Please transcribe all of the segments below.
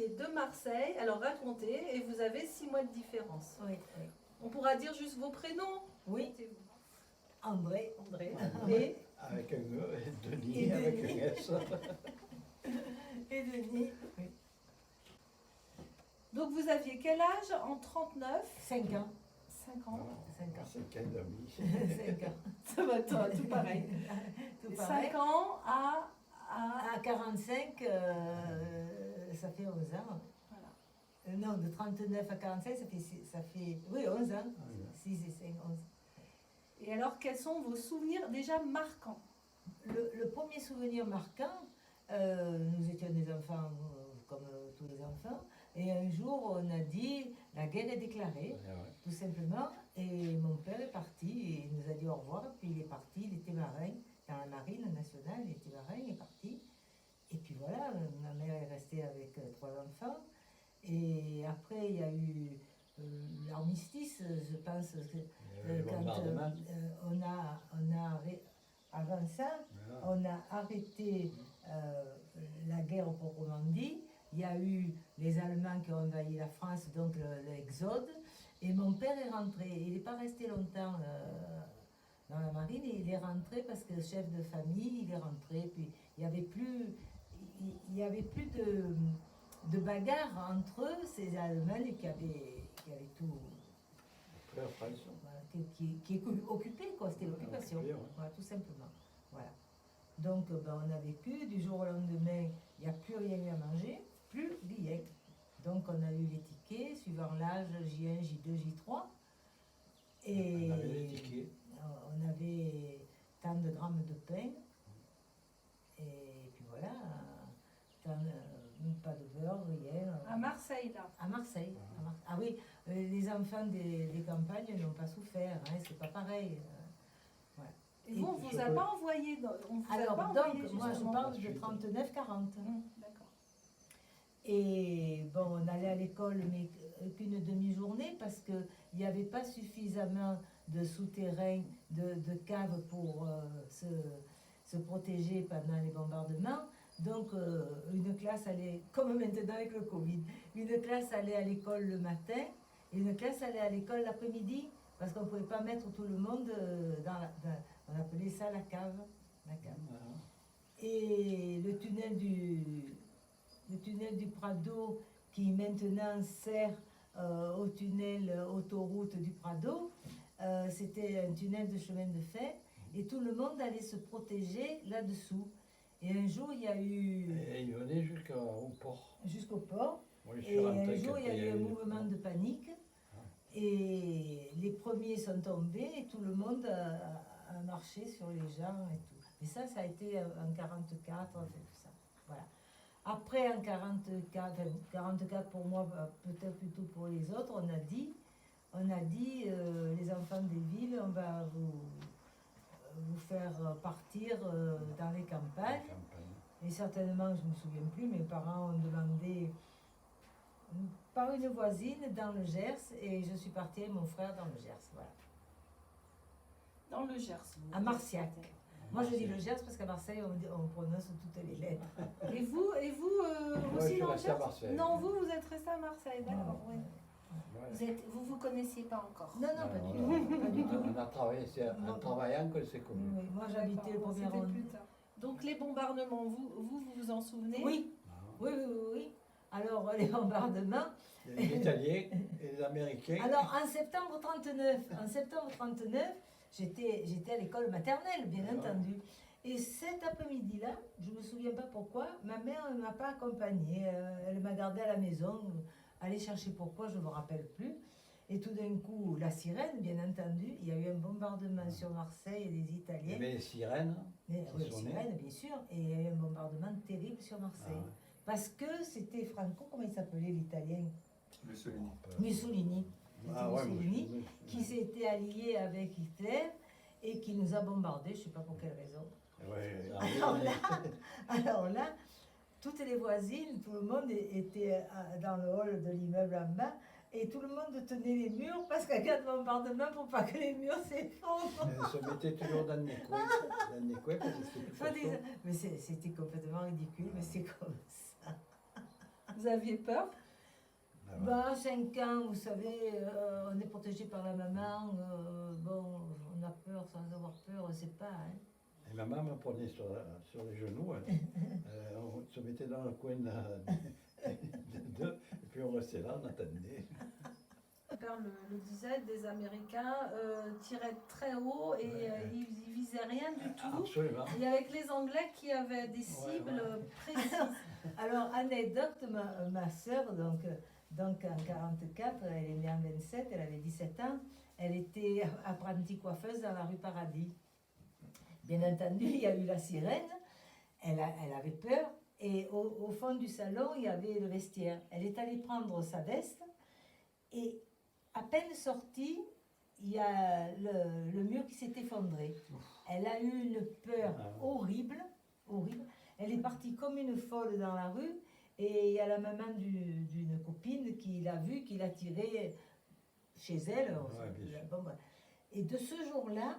étiez de Marseille, alors racontez, et vous avez 6 mois de différence. Oui, oui. On pourra dire juste vos prénoms. Oui, C'est vous. André. Et Avec un E, et Denis Et avec Denis. un S. Et Denis. Oui. donc vous aviez quel âge en 39? 5 ans. 5 ans. 5 ans. C'est quel demi. 5 ans. Ça va toi, tout pareil. Tout pareil. 5 ans à À 45, ça fait 11 ans. voilà. Non, de 39 à 45, ça fait oui, 11 ans. Ah, oui. 6 et 5, 11. Et alors, quels sont vos souvenirs déjà marquants? Le premier souvenir marquant, nous étions des enfants comme tous les enfants, et un jour on a dit la guerre est déclarée, Ouais, ouais. tout simplement, et mon père est parti et il nous a dit au revoir, puis il est parti, il était marin dans la marine nationale, il était marin, il est parti, et puis voilà, ma mère est restée avec 3 enfants, et après il y a eu l'armistice, je pense, Il y avait le quand bombardement. avant ça, Voilà. on a arrêté la guerre proprement dit. Il y a eu les Allemands qui ont envahi la France, donc l'exode. Et mon père est rentré. Il n'est pas resté longtemps dans la marine. Et il est rentré parce que chef de famille, il est rentré. Puis il n'y avait plus de bagarre entre eux, ces Allemands qui avaient tout. Après, la France. Voilà, qui est occupé, quoi, c'était l'occupation, Occupé, ouais. voilà, tout simplement. Voilà. Donc on a vécu, du jour au lendemain, il n'y a plus rien eu à manger, plus rien. Donc on a eu les tickets, suivant l'âge, J1, J2, J3. Et On avait les tickets. on avait tant de grammes de pain, et puis voilà, pas de beurre, rien. À Marseille, là. À Marseille. Ah oui, les enfants des campagnes n'ont pas souffert, hein, c'est pas pareil. Voilà. Et vous, on ne vous a pas envoyé. On vous a Alors, pas donc, envoyé, moi je justement. parle de 39-40. D'accord. Et bon, on allait à l'école, mais qu'une demi-journée, parce qu'il n'y avait pas suffisamment de souterrains, de caves pour se protéger pendant les bombardements. Donc, une classe allait, comme maintenant avec le Covid, une classe allait à l'école le matin et une classe allait à l'école l'après-midi, parce qu'on ne pouvait pas mettre tout le monde on appelait ça la cave. La cave. Voilà. Et le tunnel du Prado, qui maintenant sert au tunnel autoroute du Prado, c'était un tunnel de chemin de fer, et tout le monde allait se protéger là-dessous. Et un jour, il y a eu, Et il venait jusqu'au port. jusqu'au port, Moi, je suis et rentré un jour, il y a eu un mouvement de panique, et les premiers sont tombés, et tout le monde a marché sur les gens et tout. Et ça a été en 44, on fait tout ça. Voilà. Après, en 44, enfin, 44 pour moi, peut-être plutôt pour les autres, on a dit les enfants des villes, on va vous faire partir dans les campagnes. Et certainement, je ne me souviens plus, mes parents ont demandé par une voisine dans le Gers, et je suis partie avec mon frère dans le Gers. Voilà. Dans le Gers. À Marciac. Moi, je dis le Gers parce qu'à Marseille, on prononce toutes les lettres. Et vous Moi, je aussi suis dans le resté à Gers? Marseille. Non, vous êtes resté à Marseille, d'accord. Oui. Ouais. Vous connaissiez pas encore. Non, pas du tout. Pas du tout. On a travaillé, c'est en travaillant que c'est connu. Oui, moi, j'habitais le D'accord, premier c'était arrondissement. plus tard. Donc les bombardements, vous vous en souvenez? Oui, Ah. oui. Alors, les bombardements. Il y a les Italiens et les Américains. Alors, en septembre 39, j'étais à l'école maternelle, bien entendu. Et cet après-midi-là, je ne me souviens pas pourquoi, ma mère ne m'a pas accompagnée. Elle m'a gardée à la maison, aller chercher pourquoi, je ne me rappelle plus. Et tout d'un coup, la sirène, bien entendu, il y a eu un bombardement sur Marseille et des Il y Italiens. avait les sirènes. Oui, qui sonnaient. sirène, bien sûr. Et il y a eu un bombardement terrible sur Marseille. Ah ouais. Parce que c'était Franco, comment il s'appelait l'Italien? Mussolini. Mussolini. C'était Ah ouais, Mussolini, moi, je- qui s'était allié avec Hitler et qui nous a bombardés, je ne sais pas pour quelle raison. Ouais, Alors là, toutes les voisines, tout le monde était dans le hall de l'immeuble en bas, et tout le monde tenait les murs parce qu'en cas de bombardement, pour pas que les murs s'effondrent. Elle se mettait toujours dans les coins. Dans les coins parce que c'était plus Soit costaud. Mais c'était complètement ridicule, mais c'est comme ça. Vous aviez peur? Ah ouais. Bah, 5 ans, vous savez, on est protégé par la maman. Bon, on a peur sans avoir peur, on ne sait pas. Hein. Et ma maman me prenait sur les genoux, hein. On se mettait dans le coin de deux, et puis on restait là, on attendait. Mon père le disait, des Américains tiraient très haut et Ouais. ils visaient rien du tout. Absolument. Et avec les Anglais qui avaient des cibles ouais. précises. Alors, anecdote, ma sœur, donc en 44, elle est née en 27, elle avait 17 ans, elle était apprentie coiffeuse dans la rue Paradis. Bien entendu, il y a eu la sirène, elle avait peur, et au fond du salon, il y avait le vestiaire. Elle est allée prendre sa veste, et à peine sortie, il y a le mur qui s'est effondré. Elle a eu une peur horrible, horrible. Elle est partie comme une folle dans la rue, et il y a la maman d'une copine qui l'a vue, qui l'a tirée chez elle. Ouais, bien sûr. Bon, bref. Et de ce jour-là,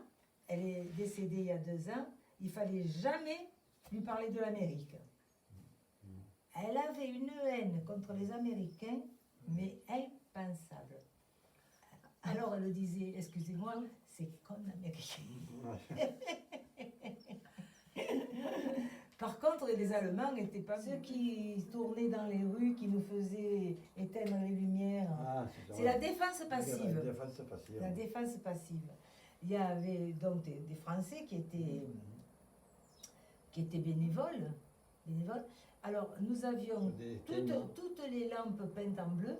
elle est décédée il y a 2 ans, il fallait jamais lui parler de l'Amérique. Elle avait une haine contre les Américains, mais impensable. Alors elle disait, excusez-moi, c'est con l'Américain. Par contre, les Allemands n'étaient pas ceux qui tournaient dans les rues, qui nous faisaient éteindre les lumières. Ah, C'est la défense passive. La défense passive. La défense passive. Il y avait donc des Français qui étaient bénévoles. Alors, nous avions Des témoins. toutes les lampes peintes en bleu,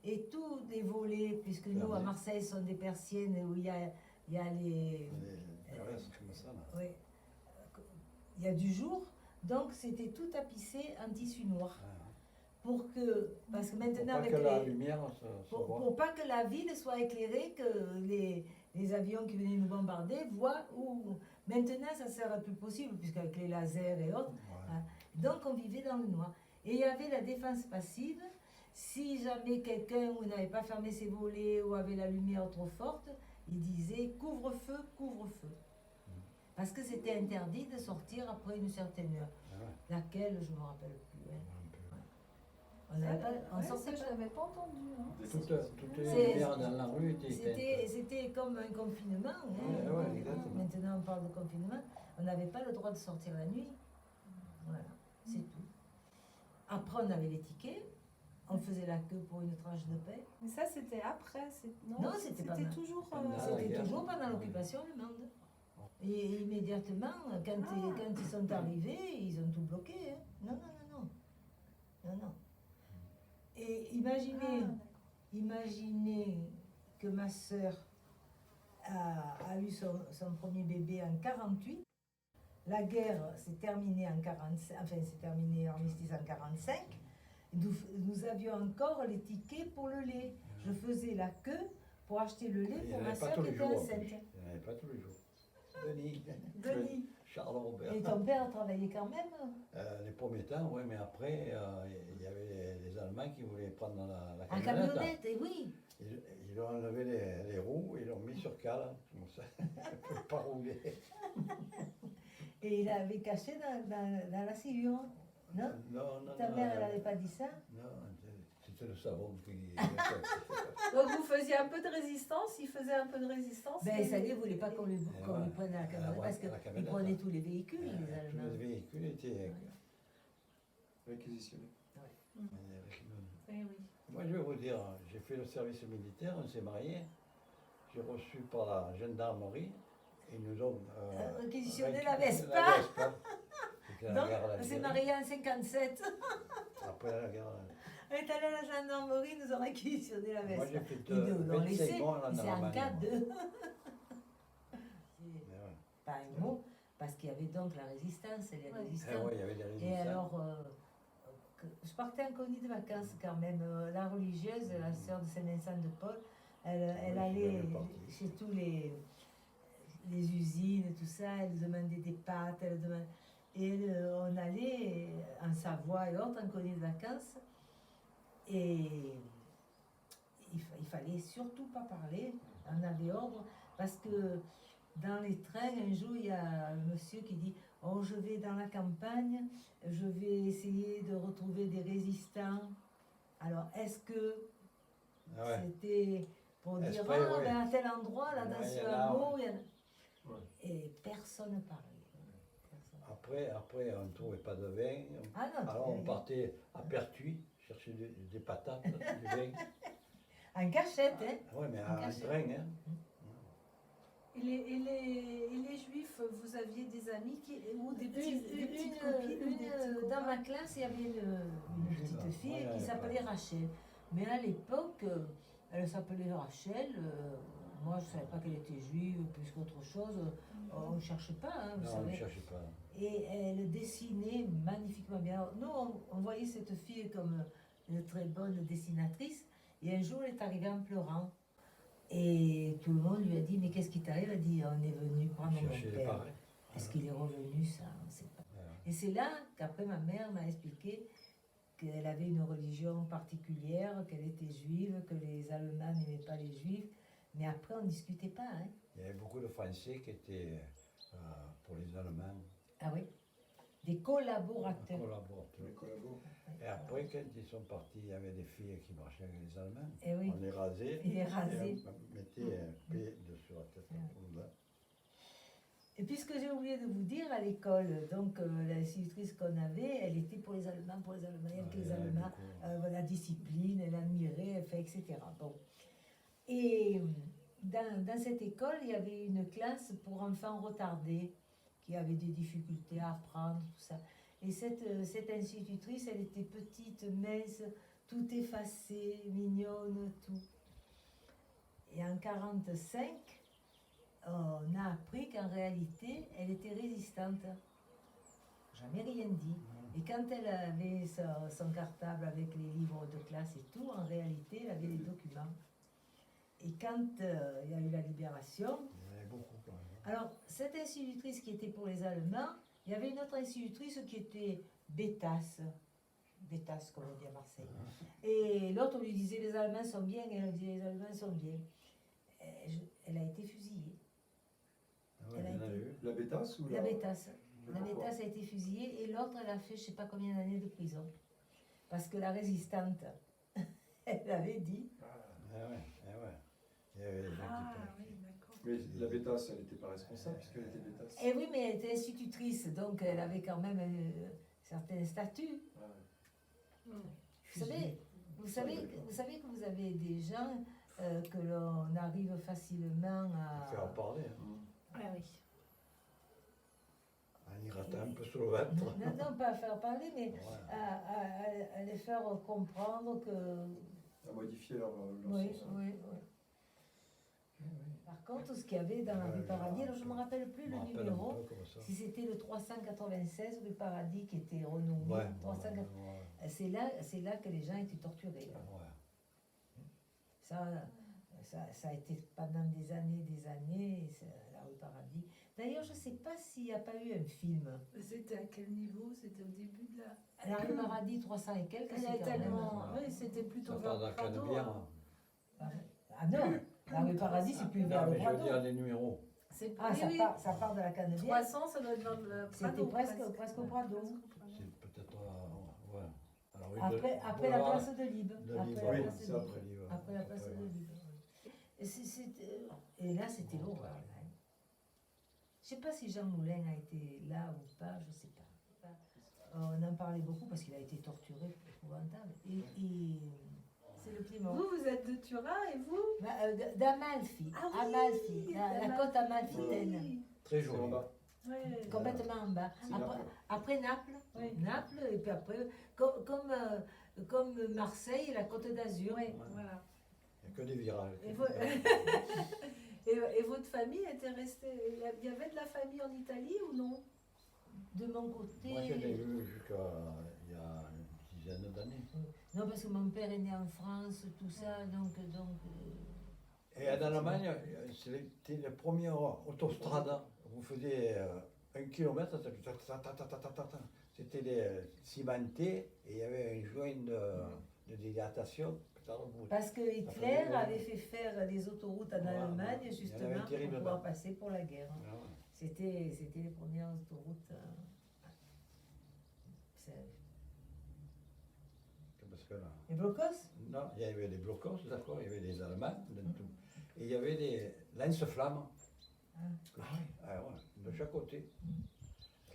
et tous des volets, puisque nous, à Marseille, sont des persiennes où il y a les... Comme ça, là. Oui, il y a du jour, donc c'était tout tapissé en tissu noir. Parce que maintenant, Pour pas avec que la lumière se voit. pour pas que la ville soit éclairée, que les avions qui venaient nous bombarder voient où. Maintenant, ça ne sera plus possible, puisqu'avec les lasers et autres. Ouais. Hein. Donc, on vivait dans le noir. Et il y avait la défense passive. Si jamais quelqu'un n'avait pas fermé ses volets ou avait la lumière trop forte, il disait couvre-feu, couvre-feu. Parce que c'était interdit de sortir après une certaine heure. Ah ouais. Laquelle, je ne me rappelle plus. Hein. On Ouais, sortait ça, je pas. n'avais pas entendu. Hein. Toutes les C'est- lumières dans la rue étaient éteintes. C'était comme un confinement. Hein. Ouais, exactement. Maintenant, on parle de confinement. On n'avait pas le droit de sortir la nuit. Voilà, c'est tout. Après, on avait les tickets. On faisait la queue pour une tranche de pain. Mais ça, c'était après. Non, c'était pas mal. toujours. Pendant la C'était guerre. toujours pendant l'occupation allemande. Et immédiatement, quand ils sont arrivés, ils ont tout bloqué. Hein. Non. Et imaginez que ma sœur a eu son premier bébé en 48. La guerre s'est terminée en 45, enfin s'est terminée l'armistice en 45. Nous avions encore les tickets pour le lait. Je faisais la queue pour acheter le lait Il n'y pour en ma avait pas sœur tous qui les était jours. En plus. enceinte. Il n'y en avait pas tous les jours. Denis. Charles Robert. Et ton père a travaillé quand même? Les premiers temps, oui, mais après, il y avait les Allemands qui voulaient prendre la En camionnette. camionnette, et oui. Ils ont enlevé les roues, ils l'ont mis sur cale, comme ça. Il ne peut pas rouler. Et il avait caché dans la sillon. Non? Non. Ta mère, elle n'avait pas dit ça? Non, c'était le savon qui. Donc, vous faisiez un peu de résistance. Il faisait un peu de résistance. Ben, ça ne voulait pas qu'on lui voilà. prenne la camionnette, parce la qu'ils camionnette, prenaient hein. tous les véhicules, les Tous Allemands. les véhicules étaient. Réquisitionné. Oui. Moi, je vais vous dire, j'ai fait le service militaire, on s'est mariés. J'ai reçu par la gendarmerie. Ils nous ont. Réquisitionné la Vespa. La Vespa. C'était la Donc, guerre on s'est d'Algérie. mariés en 57. Après la guerre. On est allé à la gendarmerie, ils nous ont réquisitionné la Moi, Vespa. j'ai fait Ils nous l'ont 25 laissé, ans en mais c'est en Allemagne, cas moi. de... Mais ouais. Pas un mot, parce qu'il y avait donc la résistance, et les Ouais. résistants. Ouais, il y avait des Et résistants. alors, je partais en colonie de vacances quand même. La religieuse, la sœur de Saint-Vincent de Paul, elle Oui, allait je suis parti. chez tous les usines, tout ça, elle demandait des pâtes, on allait en Savoie et autres en colonie de vacances. Et il fallait surtout pas parler, on avait ordre, parce que dans les trains, un jour, il y a un monsieur qui dit « oh, je vais dans la campagne, je vais essayer de retrouver des résistants. Alors, est-ce que Ah ouais. c'était pour dire, Exprès, ah, ouais. ben, à tel endroit, là, dans Ouais, ce il y en a, hameau, ouais. il y en a... Ouais. Et personne ne parlait. Après, on ne trouvait pas de vin. Ah non, Alors, on tu- partait à Pertuis, chercher des patates, du vin. en cachette, hein. Oui, mais En en cachette. grain, hein. Et les juifs, vous aviez des amis ou des petites copines ou des petits Dans ma copains? classe, il y avait une Juive, petite fille ouais, qui s'appelait Rachel. Mais à l'époque, elle s'appelait Rachel. Moi, je ne savais pas qu'elle était juive, plus qu'autre chose. On ne cherche pas, hein, vous Non, on ne savez. cherchait pas. Et elle dessinait magnifiquement bien. Nous, on voyait cette fille comme une très bonne dessinatrice. Et un jour, elle est arrivée en pleurant. Et tout le monde lui a dit, mais qu'est-ce qui t'arrive? Elle a dit, on est venu prendre mon Chercher les père. pareils. Est-ce qu'il est revenu? Ça, on ne sait pas. Ouais. Et c'est là qu'après ma mère m'a expliqué qu'elle avait une religion particulière, qu'elle était juive, que les Allemands n'aimaient pas les juifs. Mais après, on ne discutait pas. Hein. Il y avait beaucoup de Français qui étaient pour les Allemands, Ah oui, des collaborateurs. collaborateurs. Les collabos. Et après, quand ils sont partis, il y avait des filles qui marchaient avec les Allemands. Eh oui, On les rasait. il est rasé. Et on mettait un P dessus la tête. Ouais. Là. Et puis ce que j'ai oublié de vous dire à l'école, donc l'institutrice qu'on avait, elle était pour les Allemands, elle aimait que les Ouais, Allemands, beaucoup. la discipline, elle admirait, elle fait, etc. Bon. Et dans cette école, il y avait une classe pour enfants retardés qui avaient des difficultés à apprendre, tout ça. Et cette institutrice, elle était petite, mince, tout effacée, mignonne, tout. Et en 1945, on a appris qu'en réalité, elle était résistante. Jamais rien dit. Et quand elle avait son cartable avec les livres de classe et tout, en réalité, elle avait les documents. Et quand il y a eu la libération, Il y en avait beaucoup quand même. alors cette institutrice qui était pour les Allemands, il y avait une autre institutrice qui était Bétasse. Bétasse, comme on dit à Marseille. Et l'autre lui disait les Allemands sont bien, et elle disait les Allemands sont bien. Elle a été fusillée. Ah ouais, Elle a il y en a été- eu. La bétasse ou La Bétasse. La Pourquoi Bétasse a été fusillée et l'autre, elle a fait je ne sais pas combien d'années de prison. Parce que la résistante, elle avait dit, Ah ouais, ah ouais. Il y avait des gens Ah qui oui, d'accord. Mais la bétasse, elle n'était pas responsable puisqu'elle était bétasse. eh oui, mais elle était institutrice, donc elle avait quand même un certain statut. Ah ouais. Vous savez, vous savez que vous avez des gens que l'on arrive facilement faire à... parler. Hein. Mm. Ah oui. En y grattant un peu sur le ventre. Non, pas à faire parler, mais Ouais. à les faire comprendre que... À modifier leur Oui, sens. oui, oui. Par contre, ce qu'il y avait dans la Ouais, rue Paradis, je alors je ne me rappelle plus Je me le rappelle un numéro, peu comme ça. si c'était le 396 rue Paradis qui était renommé, Ouais, 380. ouais, C'est là que les gens étaient torturés. Là. ouais. Ça a été pendant des années, la rue Paradis. D'ailleurs, je ne sais pas s'il n'y a pas eu un film. C'était à quel niveau? C'était au début de la... La rue Paradis, 300 et quelques, Elle c'est est quand même... tellement... Oui, c'était plutôt Ça part vers d'un Prado, Canebière. hein. Ah non, la rue Paradis, c'est plus vers Non, le mais je veux Prado. dire les numéros. C'est Ah, oui, oui. ça part de la Canebière. 300, ça doit être dans le Prado. C'était presque au Prado. C'est peut-être. Ouais. Alors, Après la place de Libre. de Après Libre, la oui, place de c'est Libre. après Libre. Après la place de ouais. Libre. Et là, c'était l'horreur. Là. Je ne sais pas si Jean Moulin a été là ou pas, je ne sais pas. On en parlait beaucoup parce qu'il a été torturé, épouvantable. Et c'est le Piémont. Vous êtes de Turin et vous? D'Amalfi. Ah oui, Amalfi, la côte amalfitaine. Oui. Très C'est en joli. bas. Ouais. Complètement en bas. C'est Après, Naples. après Naples, Oui. Naples, et puis après, comme Marseille, la Côte d'Azur. Oui, voilà. Il n'y a que des virages. Et, et votre famille était restée... Il y avait de la famille en Italie ou non? De mon côté. Moi, je l'ai vu jusqu'à il y a une dizaine d'années. Non, parce que mon père est né en France, tout ça, donc. Et en Allemagne, c'était la première autostrade. Vous faisiez 1 kilomètre, c'était cimenté et il y avait un joint de dilatation. Parce que Hitler avait fait faire des autoroutes en Voilà. Allemagne, Il y en avait justement, pour terriblement. pouvoir passer pour la guerre. Ah ouais. C'était les premières autoroutes. C'est- Parce que là, Les blocos? non, il y avait des blocos, d'accord, il y avait des Allemands, de tout. Et il y avait des lance-flammes. Ah. Ah oui, ah ouais, de chaque côté.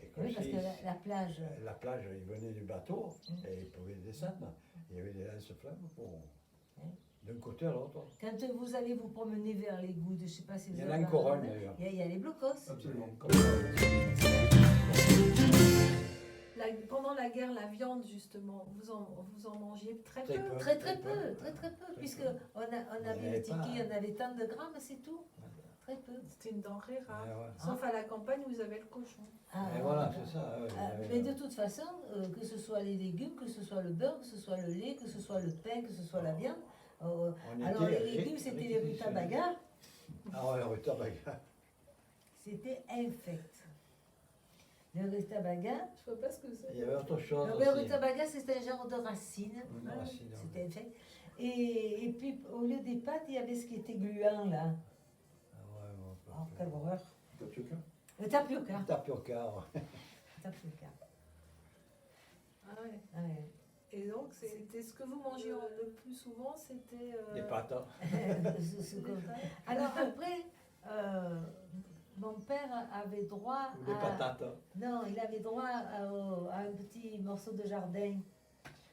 Et que Oui, parce si- que la plage. la plage, ils venaient du bateau Mm. et ils pouvaient descendre. Il y avait des lance-flammes Mm. d'un côté à l'autre. Quand vous allez vous promener vers les gouttes, je ne sais pas si vous Il y en a avez une couronne ramené, d'ailleurs. il y a les blocos. Absolument. Comme ça. Pendant la guerre, la viande, justement, vous en mangiez très Très peu. peu. Très très peu, puisque peu. on Il y avait avait le ticket, pas- on avait tant de grammes, c'est tout. Très peu. C'était une denrée rare. Ouais, ouais. Sauf à la campagne, vous avez le cochon. Ah, Et voilà, c'est ça. ouais, il y mais avait- de toute façon, que ce soit les légumes, que ce soit le beurre, que ce soit le lait, que ce soit le pain, que ce soit la viande. on Alors était les légumes, c'était les réquisitionnés. rutabagas, Ah ouais, rutabaga. c'était infect. Le rutabaga, Je vois pas ce que c'est. Il y avait autre chose le aussi. rutabaga, c'est un genre de racine. Une racine, ouais. C'était infect. Et puis, au lieu des pâtes, il y avait ce qui était gluant, là. Ah ouais, bon, Oh, quelle horreur. Tapioca. Le tapioca. Tapioca, ouais. Tapioca. Ah ouais. Ouais. Et donc, c'était ce que vous mangiez le plus souvent, c'était. Des pâtes. hein. Ce qu'on- Alors après, mon père avait droit Ou des patates. hein. Non, il avait droit à un petit morceau de jardin.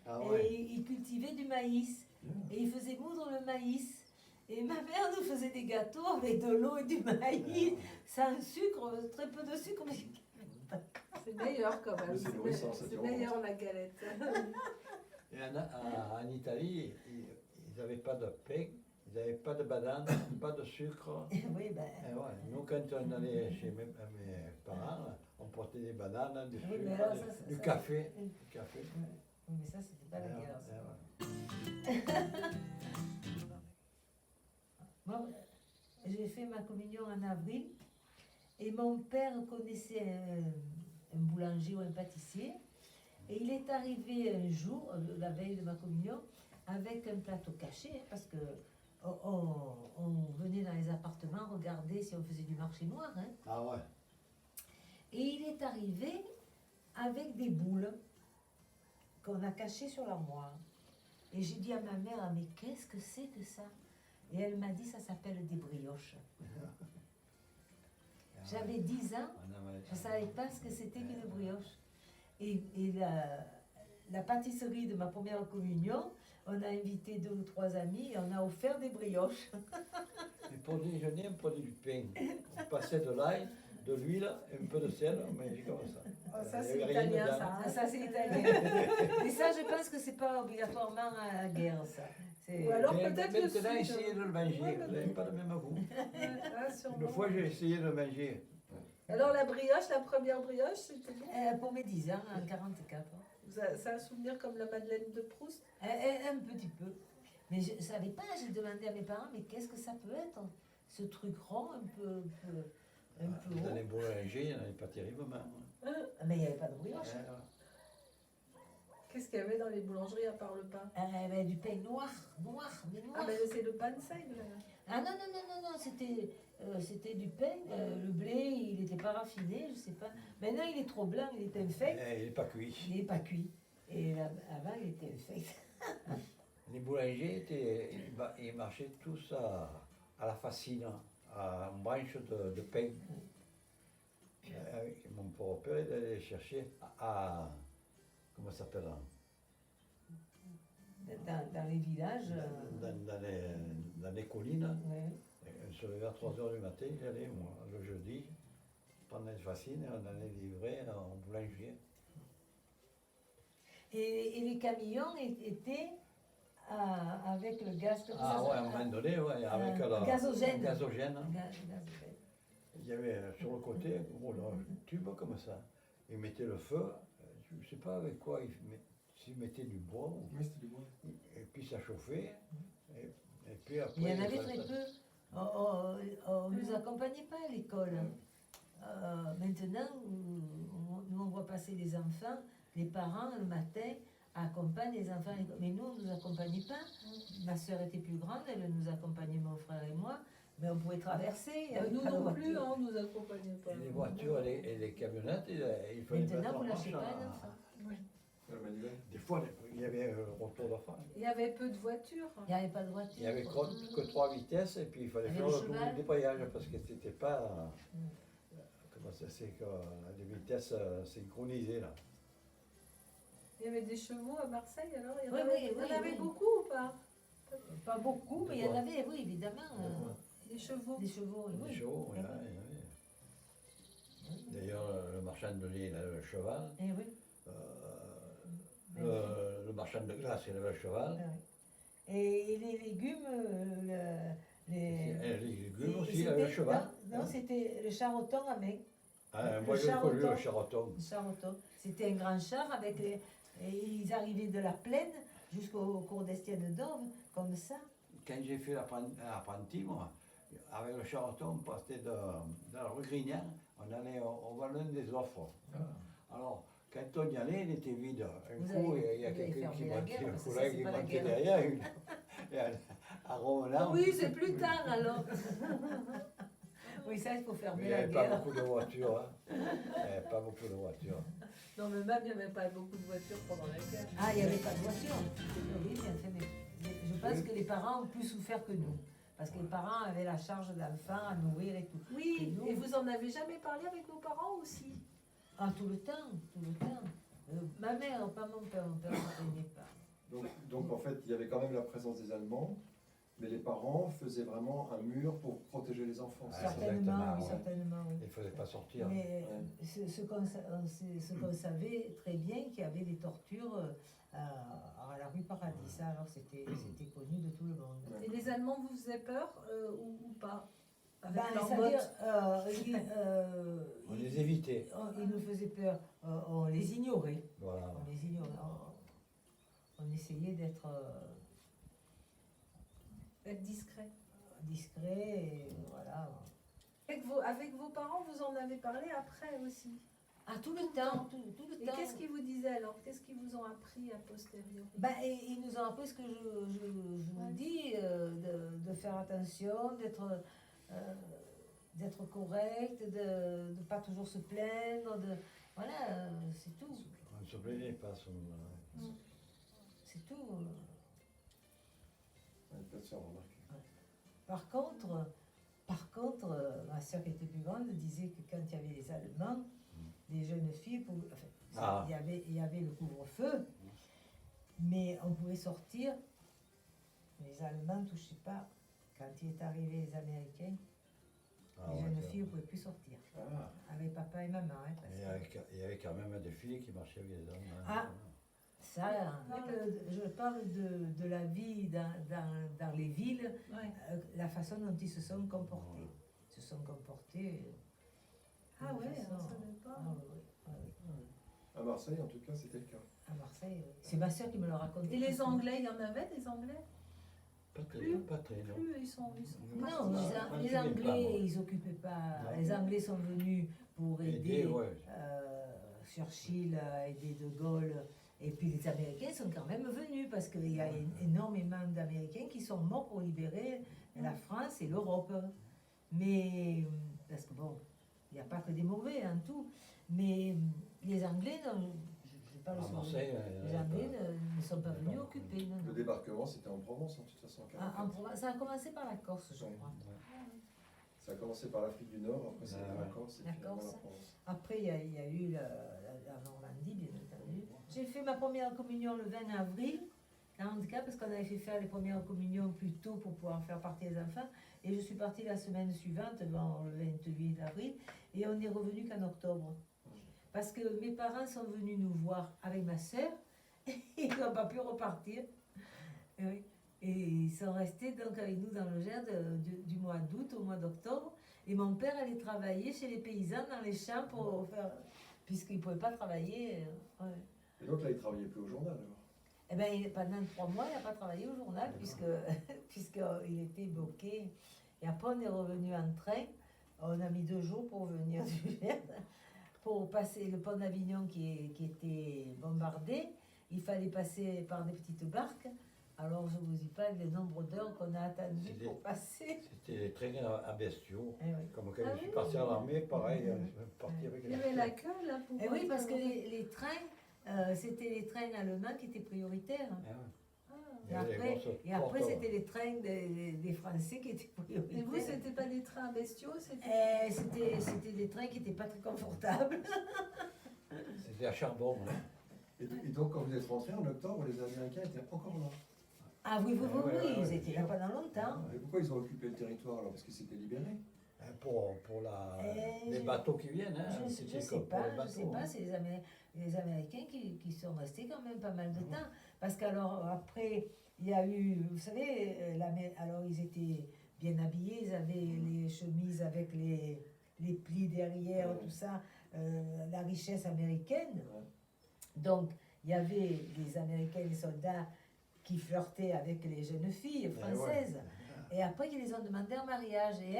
Ah Et ouais. il cultivait du maïs. Et il faisait moudre le maïs. Et ma mère nous faisait des gâteaux avec de l'eau et du maïs, sans sucre, très peu de sucre. Mais C'est meilleur quand même. Mais c'est nourrissant, ça C'est dure meilleur la galette. Et en Italie, ils n'avaient pas de pain, ils n'avaient pas de banane, pas de sucre. oui, ben, Et ouais, nous, quand on allait chez mes parents, on portait des bananes, du Oui, sucre, mais alors ça, du ça, café. c'est- Du café. oui, mais ça, c'était pas la Et guerre. ouais, ça. et ouais. Moi, j'ai fait ma communion en avril et mon père connaissait un boulanger ou un pâtissier et il est arrivé un jour, la veille de ma communion, avec un plateau caché hein, parce que on venait dans les appartements regarder si on faisait du marché noir. Hein. Ah ouais. Et il est arrivé avec des boules qu'on a cachées sur l'armoire. Et j'ai dit à ma mère, ah, mais qu'est-ce que c'est que ça? Et elle m'a dit, ça s'appelle des brioches. J'avais 10 ans, je ne savais pas ce que c'était qu'une brioche. Et la pâtisserie de ma première communion, on a invité 2 ou 3 amis et on a offert des brioches. Et pour déjeuner, on prenait du pain. On passait de l'ail, de l'huile, un peu de sel, on mangeait comme ça. Oh, ça, Il y c'est avait rien italien, dedans. ça. Ah, ça, c'est italien. Et ça, je pense que c'est pas obligatoirement à la guerre, ça. Ou alors Mais peut-être le maintenant, sud. essayez de le manger, Ouais, vous n'avez pas le même goût. Ah, sûrement. Une fois, j'ai essayé de le manger. Alors la brioche, la première brioche, c'était bon. Pour mes 10 ans, en 44. C'est un souvenir comme la Madeleine de Proust. Un petit peu. Mais je ne savais pas, j'ai demandé à mes parents, mais qu'est-ce que ça peut être? Ce truc rond, un peu Dans haut. les boulangers, il n'y en avait pas terriblement. Ah, mais il n'y avait pas de brioche. Ouais, Qu'est-ce qu'il y avait dans les boulangeries à part le pain? Mais du pain noir, mais noir. Ah, mais c'est le pain de seigle. Ah non, c'était du pain. Le blé, il n'était pas raffiné, je sais pas. Maintenant, il est trop blanc, il est infect. Il n'est pas cuit. Il n'est pas cuit. Et avant, il était infect. Les boulangers, ils marchaient tous à la fascine, à une branche de pain. Mon pauvre père, il allait chercher comment ça s'appelle Dans les villages. dans les collines. Ouais. On se levait à 3h du matin, j'allais, moi, le jeudi, prendre les fascines et on allait livrer en boulanger. Et les camions étaient avec le gaz comme Ah ça. ouais, à un moment donné, ouais, avec le gazogène. gazogène. Gazogène. Il y avait sur le côté un tube comme ça. Ils mettaient le feu, je ne sais pas avec quoi, s'ils mettaient du bois, Oui, c'était du bois. et puis ça chauffait. Et puis après, Il y en avait ça- très peu. On ne nous accompagnait pas à l'école. Maintenant, nous on voit passer les enfants, les parents le matin accompagnent les enfants à l'école. Mais nous, on ne nous accompagnait pas. Ma soeur était plus grande, elle nous accompagnait, mon frère et moi. Mais on pouvait traverser. il y avait Nous pas de non plus, voiture. hein, on nous accompagnait pas. Et les voitures et les camionnettes, il fallait mettre Maintenant, en vous lâchez marche pas à- un enfant. La manivelle. Des fois, il y avait un retour de frein. Il y avait peu de voitures. Il n'y avait pas de voiture. Il n'y avait quoi. que 3 vitesses et puis il fallait Avec faire le le double cheval. débrayage parce que c'était pas. Mm. Comment ça c'est que des vitesses synchronisées là. Il y avait des chevaux à Marseille alors. Il y en Oui, avait, oui, il y en oui, avait oui. beaucoup ou pas? Pas beaucoup, mais il y en Quoi avait, oui, évidemment. Des chevaux. Des chevaux, Des oui. chevaux, il y en Oui. avait. D'ailleurs, le marchand de lait, il avait le cheval. Eh oui. Le marchand de glace, il avait le cheval. Ah oui. Et les légumes, Et les légumes et aussi, il avait le c'était- cheval. Non, c'était le charreton à main. Ah, le moi, j'ai connu le charreton. charreton. Le charreton. C'était un grand char avec les. Et ils arrivaient de la plaine jusqu'au cours d'Estienne d'Orve, comme ça. Quand j'ai fait l'apprenti, moi, avec le charreton, on partait de la rue Grignan, on allait au Vallon des Offres. Alors, quand on y allait, il était vide. Un Vous coup, avez- il y a vous avez quelqu'un qui fermé la montait, guerre, un parce que ça, collègue c'est qui pas la montait guerre. derrière. Et à Romenard, Oui, c'est plus tard alors. Oui, ça, il faut il fermer n'y la avait pas guerre. beaucoup de voitures. Hein. Il n'y avait pas beaucoup de voitures. Non, mais même il n'y avait pas beaucoup de voitures pendant la guerre. Ah, il n'y avait pas de voiture. Oui, bien fait, mais je pense que les parents ont plus souffert que nous. Parce que les parents avaient la charge d'enfants à nourrir et tout. Oui, nous- et vous en avez jamais parlé avec vos parents aussi? Ah, tout le temps, tout le temps. Ma mère, pas mon père ne plaignait pas. Donc en fait, il y avait quand même la présence des Allemands, mais les parents faisaient vraiment un mur pour protéger les enfants. Ah, c'est ça Certainement, exactement, oui, ouais. certainement, oui. Il ne fallait pas sortir. Mais Ouais. ce qu'on savait très bien, qu'il y avait des tortures à la rue Paradis. Ça, alors, c'était connu de tout le monde. Ouais. Et les Allemands vous faisaient peur ou pas? Avec Ben, leurs c'est-à-dire, bottes. On les évitait. ils nous faisaient peur, on les ignorait. Voilà. On les ignorait. On essayait d'être Être discret. discret et voilà. Avec vos parents, vous en avez parlé après aussi. Ah, tout le temps, tout le Et temps. qu'est-ce qu'ils vous disaient alors? Qu'est-ce qu'ils vous ont appris a posteriori? Ben, et ils nous ont appris ce que je vous dis, de faire attention, d'être correct, de ne pas toujours se plaindre, voilà, c'est tout, On ne se plaignait pas à ce moment-là. c'est tout. Ouais, peut-être se faire remarquer. Par contre, ma soeur qui était plus grande disait que quand il y avait les Allemands, les jeunes filles, il y avait le couvre-feu, mais on pouvait sortir. Les Allemands ne touchaient pas. Quand il est arrivé les Américains, Ah, les ouais, jeunes ça. filles ne pouvaient plus sortir. Ah, Avec papa et maman. Hein, parce que Il y avait quand même des filles qui marchaient avec les hommes. hein. Ah. ça, je parle de la vie dans les villes, Ouais. la façon dont ils se sont comportés. Ils se sont comportés. Ah de ouais, façon- on savait pas. Ah oui, oui, oui. à Marseille, en tout cas, c'était le cas. À Marseille, oui. C'est ma soeur qui me le racontait. Et les Anglais, il y en avait des Anglais? Pas très, Plus- pas très, non. Plus, ils sont Non, partis. les Anglais, ils s'occupaient pas. Non. Les Anglais sont venus pour aider ouais. Churchill, à aider De Gaulle. Et puis les Américains sont quand même venus parce qu'il y a énormément d'Américains qui sont morts pour libérer la France et l'Europe. Mais, parce que bon, il n'y a pas que des mauvais en tout. Mais les Anglais, non, je parle À sur Marseille, les Anglais ne sont pas venus occuper. Non, Le non. débarquement, c'était en Provence, en toute façon. en 44. En Provence, ça a commencé par la Corse, je Ouais. crois. Ça a commencé par l'Afrique du Nord, après c'était Ah, la ouais. Corse et La finalement Corse. la Provence. Après, il y a eu la Normandie, bien entendu. J'ai fait ma première communion le 20 avril 44 parce qu'on avait fait faire les premières communions plus tôt pour pouvoir faire partie des enfants. Et je suis partie la semaine suivante, le 28 avril, et on est revenu qu'en octobre. Parce que mes parents sont venus nous voir avec ma sœur et ils n'ont pas pu repartir. Et, oui. Et ils sont restés donc avec nous dans le Gers du mois d'août au mois d'octobre. Et mon père allait travailler chez les paysans dans les champs pour faire. Puisqu'il ne pouvait pas travailler. Ouais. Et donc là, il travaillait plus au journal alors. Eh bien, pendant 3 mois, il n'a pas travaillé au journal puisqu'il était bloqué. Et après, on est revenu en train. On a mis 2 jours pour venir du Gers, pour passer le pont d'Avignon qui était bombardé. Il fallait passer par des petites barques Alors, je vous dis pas le nombre d'heures qu'on a attendu C'est pour des- passer. C'était les trains à bestiaux. Eh oui. Comme quand Ah je suis oui. parti à l'armée, pareil, je suis parti avec Il y avait la queue là pour. Eh oui, parce que les trains, c'était les trains allemands qui étaient prioritaires. Ah ouais. Ah. Il y avait les grosses Et après, portes, c'était les trains des Français qui étaient prioritaires. Et vous, c'était pas des trains bestiaux, c'était. C'était des trains qui n'étaient pas très confortables. C'était à charbon. Hein. Et donc, quand vous êtes rentré en octobre, les Américains étaient encore là. Ah oui, oui, oui, Ouais, oui, ouais, ils ouais, étaient là pendant longtemps. Et pourquoi ils ont occupé le territoire alors? Parce qu'ils s'étaient libérés. Hein, pour les Je- bateaux qui viennent. Hein, Je c'était ne sais comme pour pas, les bateaux, hein. c'est les Américains qui sont restés quand même pas mal de temps. Parce qu'alors, après, il y a eu, vous savez, alors ils étaient bien habillés, ils avaient les chemises avec les plis derrière, tout ça, la richesse américaine. Ouais. Donc, il y avait les Américains, les soldats qui flirtaient avec les jeunes filles françaises. Et après, ils les ont demandé en mariage. Et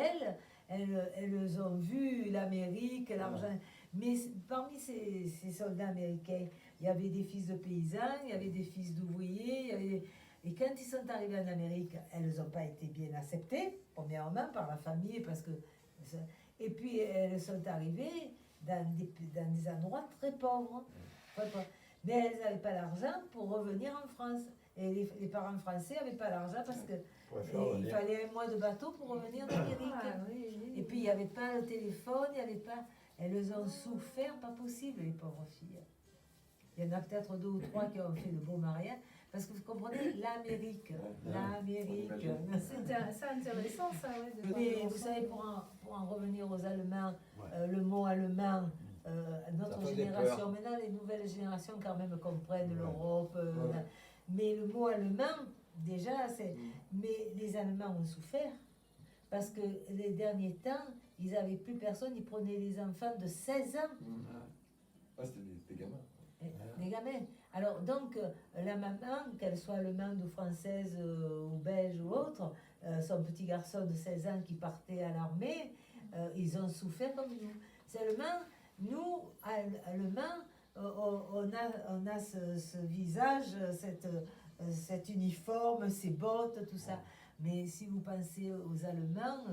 elles ont vu l'Amérique, l'argent. Mais parmi ces soldats américains, il y avait des fils de paysans, il y avait des fils d'ouvriers. Et quand ils sont arrivés en Amérique, elles n'ont pas été bien acceptées, premièrement par la famille. Et puis, elles sont arrivées dans des endroits très pauvres. Très pauvres. Mais elles n'avaient pas l'argent pour revenir en France. Et les parents français n'avaient pas l'argent parce que Pour faire il venir. fallait un mois de bateau pour revenir d'Amérique. Ah, oui, oui. Et puis il n'y avait pas le téléphone, il n'y avait pas. Elles ont souffert, pas possible, les pauvres filles. Il y en a peut-être 2 ou 3 qui ont fait de beaux mariages. Parce que vous comprenez, l'Amérique. L'Amérique. C'est intéressant ça, ouais. de voir Mais l'ensemble. vous savez, pour en revenir aux Allemands, Ouais. le mot allemand, notre Ça faisait génération, maintenant les nouvelles générations quand même comprennent Ouais. l'Europe. Ouais. Mais le mot allemand, déjà, c'est. Mais les Allemands ont souffert. Parce que les derniers temps, ils n'avaient plus personne, ils prenaient les enfants de 16 ans, Ah, c'était des gamins. des gamins. Alors donc, la maman, qu'elle soit allemande ou française ou belge ou autre, son petit garçon de 16 ans qui partait à l'armée, ils ont souffert comme nous. Seulement, nous, Allemands, on a ce visage, cet uniforme, ces bottes, tout ça. Mais si vous pensez aux Allemands,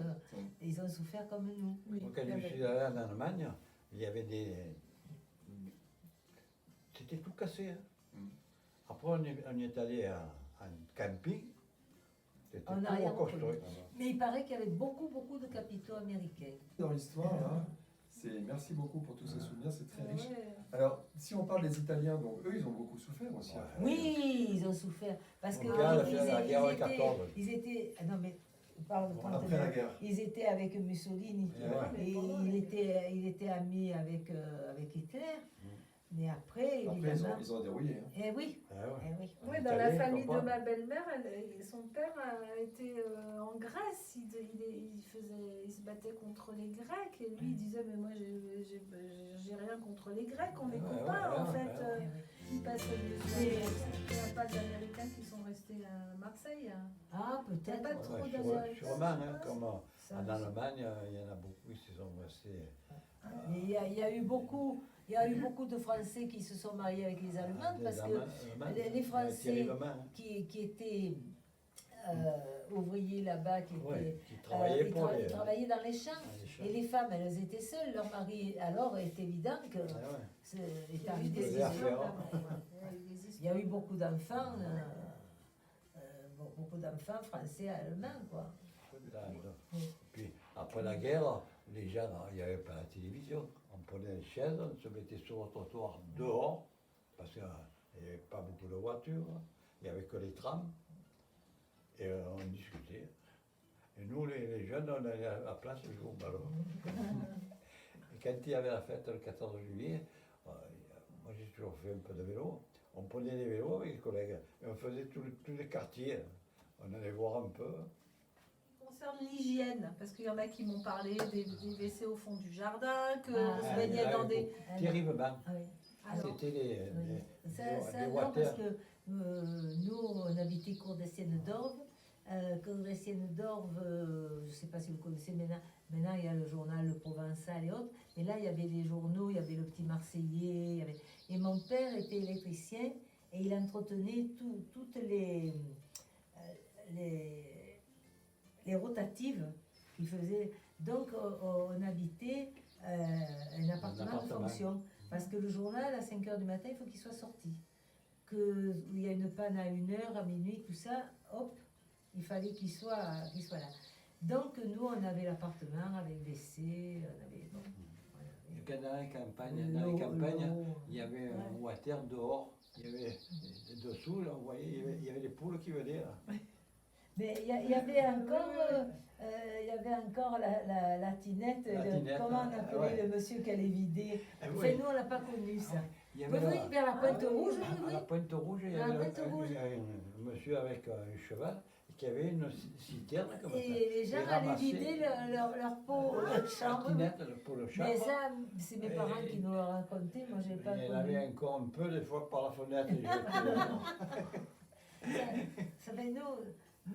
ils ont souffert comme nous. Oui, Moi, quand il y je avait- suis allé en Allemagne, il y avait des. C'était tout cassé. Hein. Mm. Après, on est allé en camping. C'était En tout arrière-plan. reconstruit. Mais il paraît qu'il y avait beaucoup, beaucoup de capitaux américains. Dans l'histoire, là, merci beaucoup pour tous ces souvenirs, c'est très riche. Ouais. Alors, si on parle des Italiens, donc eux, ils ont beaucoup souffert aussi. Ouais. après. Oui, ils ont souffert. Parce que Mon père, il a ils, fait la ils guerre en étaient, 14. ils étaient. Ah non, mais on parle de Après la guerre. Ils étaient avec Mussolini. Ouais, ouais. Mais Et pendant il était ami avec Hitler. Mm. Mais après, Après, évidemment. ils ont dérouillé. Hein. Eh oui, Ah ouais. eh oui. Oui, En dans la Italie, famille de comprends. ma belle-mère, son père a été en Grèce. Il se battait contre les Grecs et lui il disait mais moi j'ai rien contre les Grecs, on est Ouais, copains ouais, en ouais, fait. ouais. Il passe il n'y a pas d'Américains qui sont restés à Marseille. Hein. Ah, Il n'y a peut-être. pas trop Ouais, d'Américains. sûrement, hein, je pense. comme Ça, en Allemagne, il y en a beaucoup qui se sont restés. Il y a eu beaucoup de Français qui se sont mariés avec les Allemands parce que les Français qui étaient ouvriers là-bas, qui travaillaient pour les. ils travaillaient dans les champs. les champs. Et les femmes, elles étaient seules. Leur mari, alors, est évident que Ah ouais. c'est Il y est a eu arrivé. des Faisait ces- affaire. Il y a eu beaucoup d'enfants, beaucoup d'enfants français, allemands, quoi. Puis après la guerre, les gens, il n'y avait pas la télévision. On prenait une chaise, on se mettait sur le trottoir dehors, parce qu'il n'y avait pas beaucoup de voitures, il n'y avait que les trams, et on discutait. Et nous, les jeunes, on allait à la place jouer au ballon. Et quand il y avait la fête le 14 juillet, moi j'ai toujours fait un peu de vélo, on prenait les vélos avec les collègues, et on faisait tous les quartiers. On allait voir un peu. Concerne l'hygiène, parce qu'il y en a qui m'ont parlé des WC au fond du jardin, que Ah, on se ah, baignait dans des. Terriblement. Ah oui. Alors, C'était les Ça, des non, parce water. que nous, on habitait Cour des Siennes d'Orve. Cour des Siennes d'Orve, je ne sais pas si vous connaissez maintenant il y a le journal Le Provençal et autres, mais là il y avait les journaux, il y avait le Petit Marseillais, et mon père était électricien et il entretenait toutes les rotatives qui faisaient. Donc, on habitait un appartement de fonction. Parce que le journal, à 5 h du matin, il faut qu'il soit sorti. Il y a une panne à 1 h, à minuit, tout ça, hop, il fallait qu'il soit là. Donc, nous, on avait l'appartement avec WC, on avait. Bon, Et dans les campagnes, il y avait un water dehors. Il y avait dessous, là, vous voyez, il y avait les poules qui venaient là. Mais il y avait encore la tinette, comment on appelait ouais. le monsieur qui allait vider. Ah, Enfin, oui. nous, on l'a pas connu ça. Il y Oui, avait oui, vers la Pointe Rouge, à oui, la oui. Pointe Rouge, il y À la avait Pointe Rouge. un monsieur avec un cheval qui avait une citerne comme ça. Et les gens Il allaient ramassait vider leur pot de la chambre. tinette pour le Mais chambre. ça, c'est mes parents qui nous l'ont raconté, moi j'ai pas Il y en connu. avait encore un peu des fois par la fenêtre. Il jetait. Ça fait nous,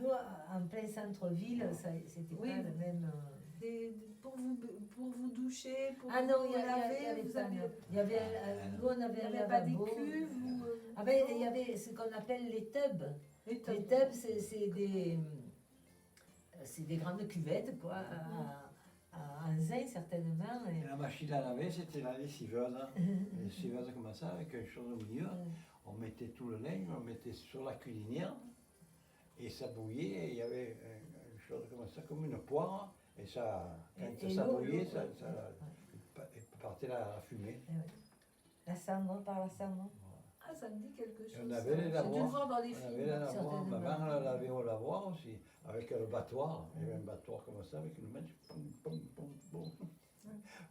en plein centre-ville, c'était Oui. pas le même. Pour vous doucher, pour Ah non, vous il y laver, avait vous pas. aviez, Il y avait, nous, on avait il n'y un avait pas des lavabo. cuves ou, Ah ben, il y avait ce qu'on appelle les tubs. les Les tubs. tubs, c'est des grandes cuvettes, quoi, en zinc certainement. Et la machine à laver, c'était la lessiveuse. Une lessiveuse comme ça, avec une chose au milieu. On mettait tout le linge, on mettait sur la cuisinière. Et ça bouillait, et il y avait une chose comme ça, comme une poire. Et ça, quand Et ça l'eau, bouillait, l'eau, ça partait la fumée. La cendre, par la cendre. Ah, ça me dit quelque chose. on avait les J'ai dû lavoirs. le voir dans les On avait films. la lavoir, certainement. ma mère la lavait au lavoir aussi, avec le battoir. Il y avait un battoir comme ça, avec une main, pom, pom, pom, pom,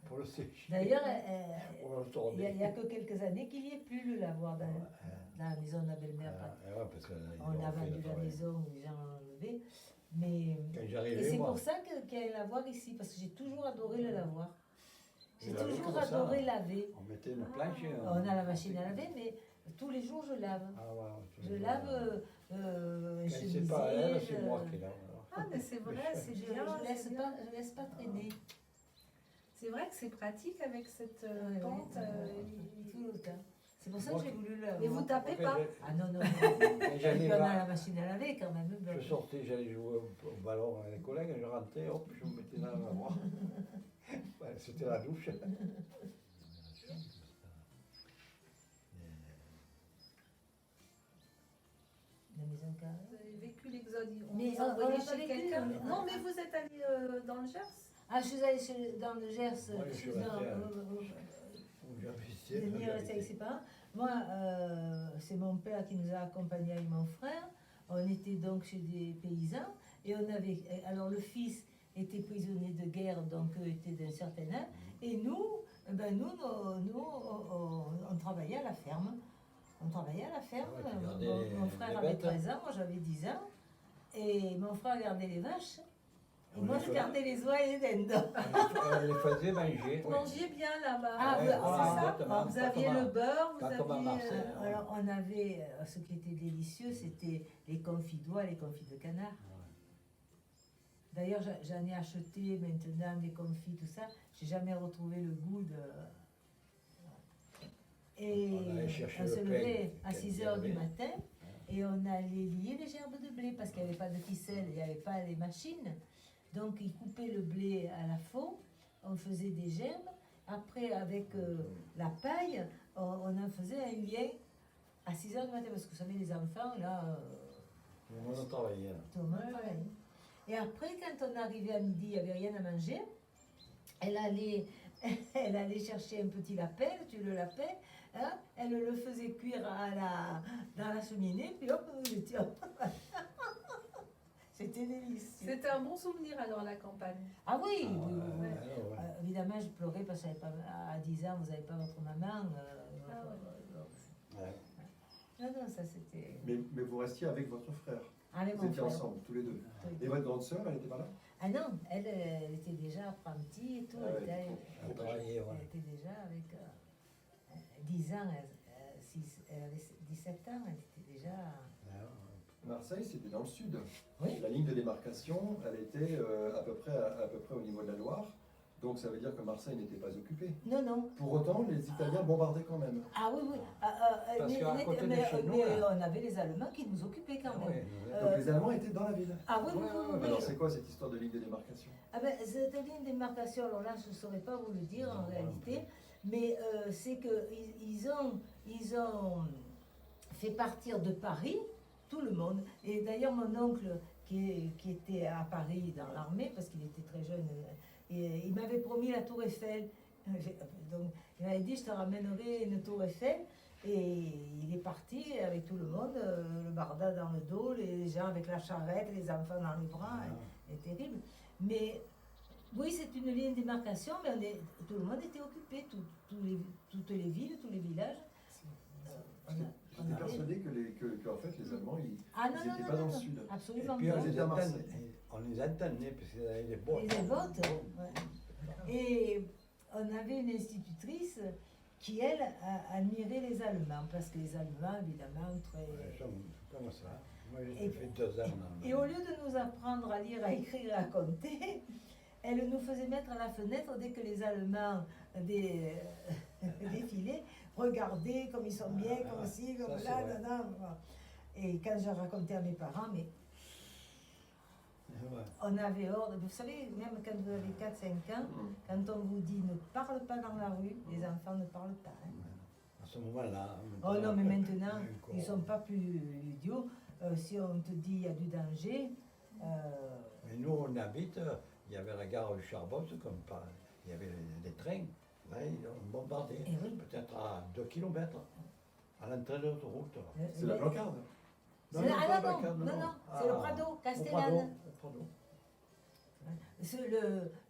pour le sécher. D'ailleurs, Pour le il tourner. n'y a que quelques années qu'il n'y ait plus le lavoir dans la maison de la belle-mère. Ouais, parce que, On a vendu la maison où les gens l'ont enlevé. Mais, Quand et j'arrivais, c'est moi, pour ça qu'il y a un lavoir ici, parce que j'ai toujours adoré le lavoir. J'ai Vous lavez toujours comme ça, adoré hein. laver. on mettait une planche et On a la machine à laver, mais tous les jours je lave. Ah, voilà, tous les Je jours, lave Quand c'est chemisée, pas elle, c'est moi qui lave. alors. Ah, mais c'est vrai, c'est Je bien. ne c'est bien. laisse pas traîner. C'est vrai que c'est pratique avec cette Ouais, pente. tout le temps. C'est pour ça que j'ai voulu le laver. Mais vous tapez Moi, pas. Ah non, non, non. Quand Et j'allais puis on a voir- la machine à laver quand même. Je sortais, j'allais jouer au ballon avec les collègues, je rentrais, hop, je me mettais dans la lavoir. Ouais, c'était la douche. La maison carrée. Vous avez vécu l'exode. On Mais vous a on envoyé l'a pas chez vécu, quelqu'un. on- Non, mais vous êtes allé dans le Gers. Ah, je suis allée dans le Gers. Moi, je suis non, resté, je J'avais venais rester avec ses parents. Moi, c'est mon père qui nous a accompagnés avec mon frère. On était donc chez des paysans. Et on avait. Alors, le fils était prisonnier de guerre, donc était d'un certain âge. Et nous, on travaillait à la ferme. On travaillait à la ferme. Ah ouais, tu gardais Mon les frère avait bêtes. 13 ans, moi j'avais 10 ans. Et mon frère gardait les vaches. Et On moi, les je faisait- gardais les oies et les dindons. On les faisait manger. Vous mangiez bien là-bas. Ah, Ouais, vous- voilà, c'est ça. exactement. Vous Pas aviez comme à- le beurre, vous pas comme à aviez. Marseille. Alors, on avait, ce qui était délicieux, c'était les confits d'oie, les confits de canard. D'ailleurs, j'en ai acheté maintenant des confits, tout ça. J'ai jamais retrouvé le goût de. Et On allait chercher on le se pain levait à quand 6 il y h avait. du matin et on allait lier les gerbes de blé parce qu'il n'y avait pas de ficelle, il n'y avait pas les machines. Donc, ils coupaient le blé à la faux, on faisait des gerbes. Après, avec la paille, on en faisait un lien à 6 h du matin parce que vous savez, les enfants, là. Tout le monde travaillait. Là. Tout le monde travaillait. Et après, quand on arrivait à midi, il n'y avait rien à manger. Elle allait, elle allait chercher un petit lapin, tu le lapin, hein, elle le faisait cuire dans la cheminée, puis hop, nous étions. C'était délicieux. C'était un bon souvenir alors la campagne. Ah oui, Ah, oui, oui, oui. ouais. Évidemment, je pleurais parce que j'avais pas, à 10 ans, vous n'avez pas votre maman. Ah ouais. Ouais. Non, non, ça c'était. Mais vous restiez avec votre frère. Avec Vous mon étiez frère. ensemble, tous les deux. Oui. Et votre grande sœur, elle n'était pas là? Ah non, elle était déjà apprentie et tout. Ah ouais, elle, On travaillait, elle ouais. était déjà avec 10 ans, elle avait 17 ans, elle était déjà. Marseille, c'était dans le sud. Oui. La ligne de démarcation, elle était à peu près au niveau de la Loire. Donc ça veut dire que Marseille n'était pas occupée. Non, non. Pour autant, les Italiens bombardaient quand même. Ah oui, oui. Parce qu'à côté de mais, chez nous, mais là. on avait les Allemands qui nous occupaient quand Ah même. ouais, Donc les Allemands étaient dans la ville. Ah oui, oui, Ouais, oui, ouais, oui, oui. Alors c'est quoi cette histoire de ligne de démarcation? Ah ben, cette ligne de démarcation, alors là, je ne saurais pas vous le dire en Non, réalité, mais c'est qu'ils ils ont fait partir de Paris tout le monde. Et d'ailleurs, mon oncle, qui était à Paris dans l'armée, parce qu'il était très jeune, et il m'avait promis la Tour Eiffel. Donc, il m'avait dit, je te ramènerai une Tour Eiffel. Et il est parti avec tout le monde, le barda dans le dos, les gens avec la charrette, les enfants dans les bras. C'est terrible. Mais oui, c'est une ligne de démarcation, mais tout le monde était occupé, toutes les villes, tous les villages. J'étais persuadé que en fait, les Allemands, ils Ah non, non, n'étaient non, pas dans non, le non, sud. Et absolument puis pas. on les entendait, parce qu'ils avaient des bottes. Et les bottes, ouais. Et on avait une institutrice qui, elle, admirait les Allemands, parce que les Allemands, évidemment, très... Comment ça? Moi, Et- j'ai fait 2 ans. Et au lieu de nous apprendre à lire, à écrire, à compter, elle nous faisait mettre à la fenêtre dès que les Allemands défilaient, regarder comme ils sont bien, comme ci, comme ça, là, c'est vrai. voilà. Et quand je racontais à mes parents, mais Ouais. on avait ordre, vous savez, même quand vous avez 4-5 ans, quand on vous dit ne parle pas dans la rue, les enfants ne parlent pas. Hein. À ce moment-là. Oh non, mais maintenant, encore. ils ne sont pas plus idiots. Si on te dit il y a du danger, Mais nous, on habite, il y avait la gare du Charbon, c'est comme pas. Il y avait des trains, là, ils ont bombardé, Eh oui. peut-être à 2 km, à l'entrée de l'autoroute. C'est la blocarde. C'est Non, la- pas ah la non, Bacard, non, non, Ah, c'est le Prado, au Castellane. Au Prado. C'est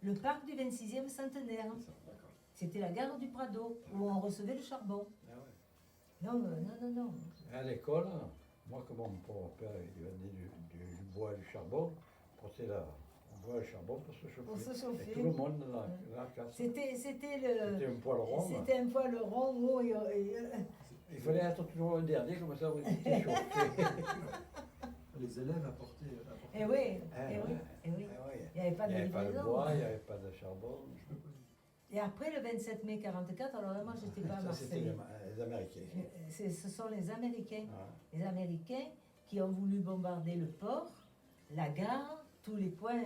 le parc du 26e centenaire. D'accord. C'était la gare du Prado, où on recevait le charbon. Ah ouais. Non, non, non, non. Et à l'école, moi, comme mon père, il vendait du bois et du charbon, portait le bois et le charbon pour se chauffer. Pour se Et chauffer. tout le monde dans la classe. C'était C'était un poil rond. C'était un poil rond où Il fallait être toujours le dernier, comme ça vous étiez chauffé. Les élèves apportaient. Eh oui, Eh eh oui, ouais. eh oui. Ah ouais. Il n'y avait pas Il de n'y avait pas de livraison. bois, il n'y avait pas de charbon. Et après le 27 mai 44, alors là, moi, je n'étais pas à Ça, c'était Marseille. les Américains. Ce sont les Américains. Ah. Les Américains qui ont voulu bombarder le port, la gare, tous les points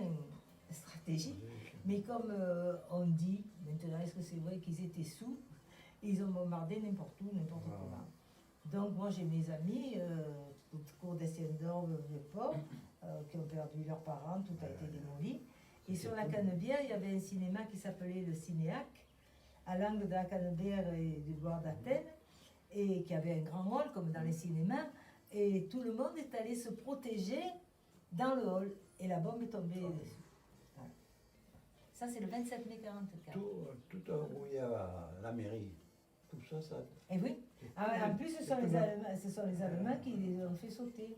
stratégiques. Mais comme on dit, maintenant, est-ce que c'est vrai qu'ils étaient sous? Ils ont bombardé n'importe où, n'importe Ah. comment. Donc moi j'ai mes amis, cours d'Essiendorf, le port, qui ont perdu leurs parents, tout a été démoli. Et sur la Canebière, il y avait un cinéma qui s'appelait le Cinéac, à l'angle de la Canebière et du bois d'Athènes, et qui avait un grand hall comme dans les cinémas. Et tout le monde est allé se protéger dans le hall. Et la bombe est tombée dessus. Voilà. Ça, c'est le 27 mai 44. Tout où il y a la mairie, tout ça, ça. Et oui. Ah, en plus, ce sont les Allemands qui les ont fait sauter.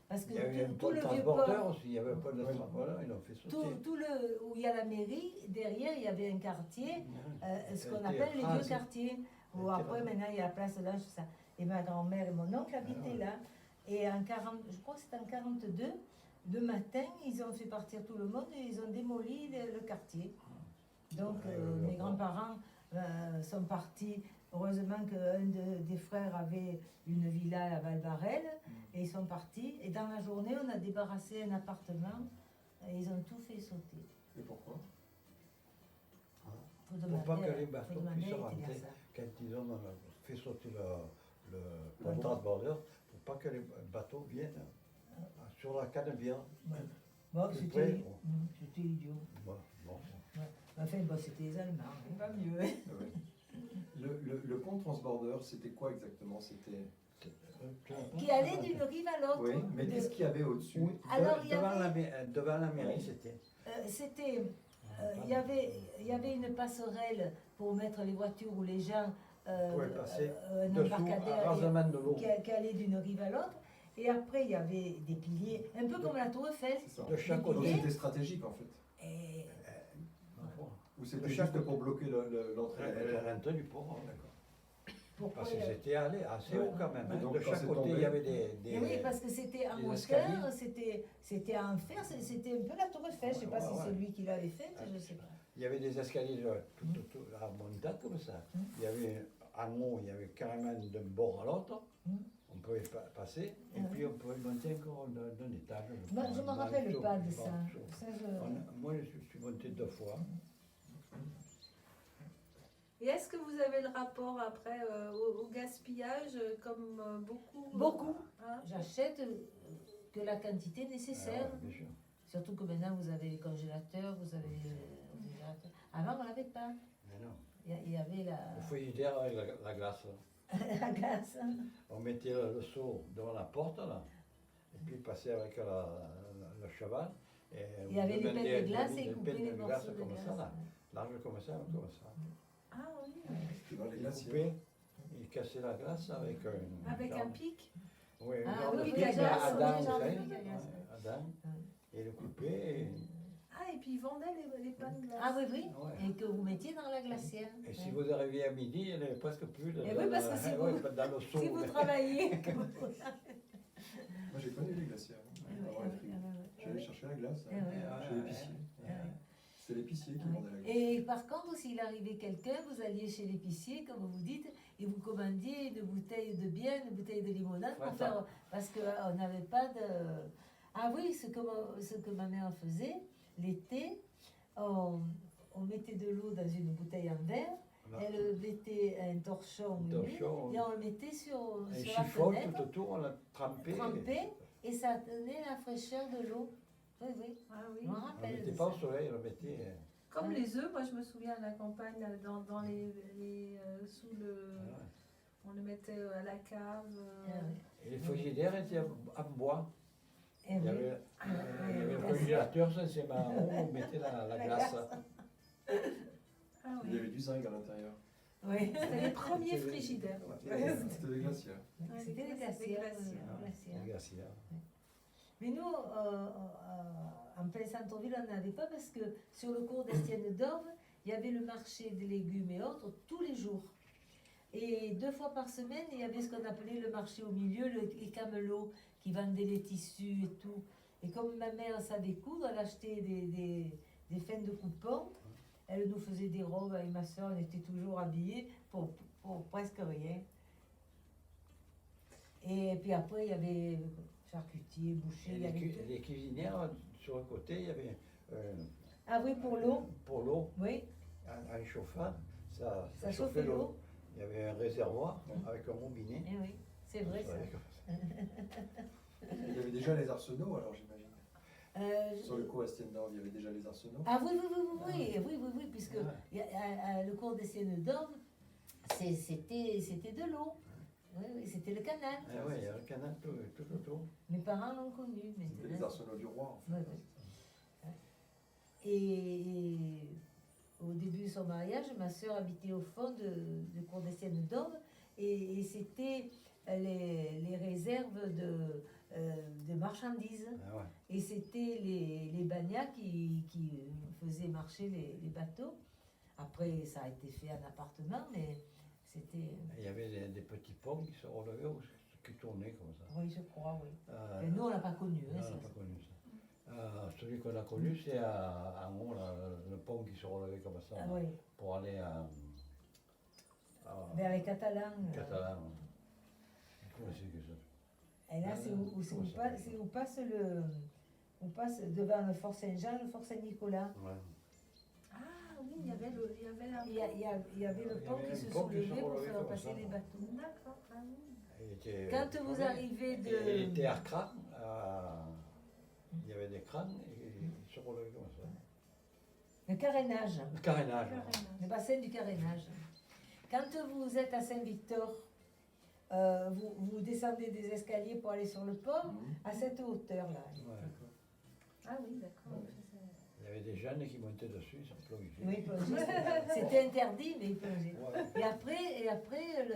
Parce que Il y avait un tout pôle le vieux transporteur port, aussi, il y avait un pôle de transporteur, ils l'ont fait sauter. tout le, où il y a la mairie, derrière, il y avait un quartier, ce Ça qu'on a été appelle les vieux rasé. quartiers. Où Ça a été après, rasé. maintenant, il y a la place là, tout ça. Et ma grand-mère et mon oncle habitaient ouais. là. Et en 40, je crois que c'était en 42, le matin, ils ont fait partir tout le monde et ils ont démoli le quartier. Donc, le mes port. grands-parents sont partis. Heureusement qu'un des frères avait une villa à Valbarel et ils sont partis. Et dans la journée, on a débarrassé un appartement et ils ont tout fait sauter. Et pourquoi? Faut Pour demander pas que à- les faut bateaux demander puissent à rentrer, Teresa. quand ils ont fait sauter le La bombe. transporteur, pour pas que les bateaux viennent sur la Canebière. Ouais. Bon, Plus c'était près, bon. c'était idiot. Bon, bon. Enfin, bon, c'était les Allemands, hein, pas mieux. Hein. Ah ouais. Le pont transborder, c'était quoi exactement? C'était. Qui allait d'une rive à l'autre. Oui, mais De- qu'est-ce qu'il y avait au-dessus? Oui, Alors, il y devant, avait- devant la mairie, c'était. C'était, il y avait une passerelle pour mettre les voitures ou les gens, Pouvait passer un dessous, à embarcadère rasement de l'eau. qui allait d'une rive à l'autre. Et après, il y avait des piliers, un peu comme la Tour Eiffel. C'est ça. De chaque Des Donc piliers. côté. c'était stratégique en fait. Et Ou c'était De chaque juste pour bloquer l'entrée. L'entrée du port. D'accord. Pourquoi Parce que c'était assez haut quand même. Et Hein. donc, De quand chaque c'est côté, tombé- il y avait des Et oui, parce que c'était en des hauteur, escaliers. c'était en fer, c'était un peu la tour Eiffel. Je ne sais pas Ouais, si ouais. c'est lui qui l'avait faite, je ne sais pas. Il y avait des escaliers tout à montagne comme ça. Il y avait en haut, il y avait carrément d'un bord à l'autre. On pouvait passer. Et puis on pouvait monter encore d'un étage. Moi, je ne me rappelle Dans pas le de tout, ça. dans le tout. Ça, je- Moi, je suis monté 2 fois. Et est-ce que vous avez le rapport après au gaspillage comme beaucoup Beaucoup. Hein? J'achète que la quantité nécessaire. Ah ouais, bien sûr. Surtout que maintenant, vous avez les congélateurs, vous avez le réfrigérateur. Avant, on n'avait pas. Mais non. Il y avait Le frigidaire avec la glace. la glace. On mettait le seau devant la porte, là, et puis passait avec le cheval. Et Il y avait les demandait pelles de glace et des il coupait pelles les de morceaux glace de comme glace. ça, là. Large comme ça. Ah oui, C'était dans les Il glaciers. coupait, il cassait la glace avec avec un pic. Oui, Ah genre oui, de pic pic, à mais glace, à oui, dents, genre vous de savez. pic à glace. À dents. Et il le coupait. Ah, et puis ils vendaient les pains de glace. Ah oui, oui. Ouais. Et que vous mettiez dans la glacière. Et si vous arriviez à midi, il n'y en avait presque plus de, Et oui, parce que si ouais, vous- dans le seau. Si vous travaillez. Moi, j'ai connu les glacières. Ah Avant les frigos. J'allais chercher la glace Ah ouais. chez l'épicier. C'était l'épicier qui vendait la glace. Et par contre, s'il arrivait quelqu'un, vous alliez chez l'épicier, comme vous dites, et vous commandiez une bouteille de bière, une bouteille de limonade pour Ouais, faire. Parce qu'on n'avait pas de. Ah oui, ce que ma mère faisait, l'été, on mettait de l'eau dans une bouteille en verre, Voilà. elle mettait un torchon, Un torchon, et on le mettait sur Un la chiffon fenêtre, tout autour, on l'a trempé. trempé, et ça tenait la fraîcheur de l'eau. Oui, oui, Ah oui. je me On ne rappelle. mettait de pas au ça. soleil, on le mettait. Comme Ouais. les œufs, moi je me souviens à la campagne, dans sous le. Voilà. On le mettait à la cave. Ah oui. Et les frigidaires étaient en bois. Eh Il y oui. avait, il y avait le congélateur, ça c'est marrant, on mettait la glace. Ah Il y avait oui. du zinc à l'intérieur. Oui. C'était les premiers frigidaires. C'était des glacières. C'était les Des glacières. glacières. Les glacières. Mais nous, en plein centre-ville, on n'avait pas parce que sur le cours d'Estienne d'Orbe, il y avait le marché des légumes et autres tous les jours. Et 2 fois par semaine, il y avait ce qu'on appelait le marché au milieu, les camelots qui vendaient les tissus et tout. Et comme ma mère savait coudre, elle achetait des fins de coupons. Elle nous faisait des robes avec ma soeur, on était toujours habillés pour presque rien. Et puis après, il y avait charcutier, boucher, Et il y avait tout. les cuisinières, sur le côté, il y avait Ah oui, pour l'eau, pour l'eau, oui, un chauffage, ça ça chauffait l'eau. Il y avait un réservoir avec un robinet. Eh oui, c'est vrai ça. Il y avait déjà les arsenaux, alors j'imagine. Sur le Euh, cours Estienne d'Orbe, il y avait déjà les arsenaux. ah oui, oui, puisque il y a, le cours des Siennes d'Orbe, c'était de l'eau. Oui, c'était le canal. Ah ouais, il y a le canal tout autour. Mes parents l'ont connu. Mais C'était les arsenaux du roi, en fait. Ouais, ouais. Et au début de son mariage, ma soeur habitait au fond de cour des Siennes d'Orbe et c'était les réserves de marchandises. Ah ouais. Et c'était les bagnats qui faisaient marcher les bateaux. Après, ça a été fait en appartement, mais c'était. Il y avait des petits ponts qui se relevaient ou qui tournaient comme ça. Oui, je crois, oui. Euh, Mais nous, on l'a pas connu. non, Hein, on ça. n'a pas connu ça. Celui qu'on a connu, c'est en haut, là, le pont qui se relevait comme ça, Ah là, oui, pour aller à vers les Catalans. Catalan. Comment c'est que ça? Et là, Ah, c'est non, où, c'est comment où ça passe, s'appelle? on passe devant le Fort Saint-Jean, le Fort Saint-Nicolas. Ouais. Ah oui, il y avait un Il y avait Il y le pont avait qui un se pont qui se soulevait pour relevait faire comme passer ça. les bateaux. D'accord, ah oui. Il était- Quand vous arrivez Il était de. à crâne, il y avait des crânes et il se relevait comme ça. Le carénage, Le carénage. le bassin du carénage. Quand vous êtes à Saint-Victor, vous descendez des escaliers pour aller sur le port, à cette hauteur-là. Ouais. Ah oui, d'accord. Il y avait des jeunes qui montaient dessus, ils sont plongés. Oui, plonger, c'était interdit, mais ils plongeaient. Ouais. Et après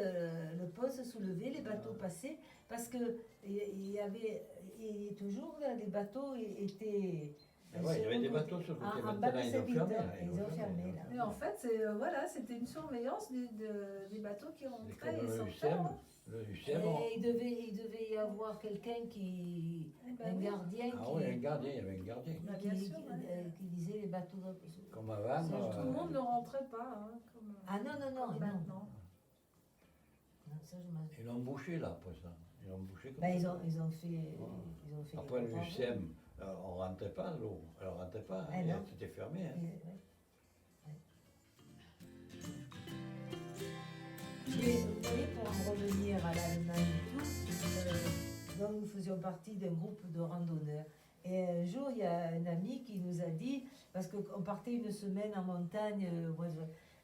le pont se soulevait, les bateaux passaient, parce que il y avait toujours, là, les bateaux étaient Ah ouais, il y avait des bateaux sur le côté. En bas de Maintenant, ils ont fermé. Saint-Victor, Là, ils ont fermé là. Mais en fait, voilà, c'était une surveillance des bateaux qui C'est rentraient comme et le sortaient. UCM. hein. Le UCM. Et il devait y avoir quelqu'un qui. Eh ben Un oui. gardien Ah qui. oui, un gardien, il y avait un gardien. Bah, bien sûr, ouais. Qui disait les bateaux. Comme avant. Tout le monde ne rentrait pas. Hein, comme, Ah non, non, non, comme non. maintenant. Non, ça, je m'en- Ils l'ont bouché là, après ça. Ils l'ont bouché comme Ben, ça. ils ont fait. Voilà. Ils ont fait Après des le travaux. UCM, on ne rentrait pas, l'eau. Elle ne rentrait pas, Ah, non. c'était fermé. Hein. Ouais. Mais vous voyez, pour en revenir à l'Allemagne et tout, donc nous faisions partie d'un groupe de randonneurs. Et un jour, il y a un ami qui nous a dit, parce qu'on partait une semaine en montagne,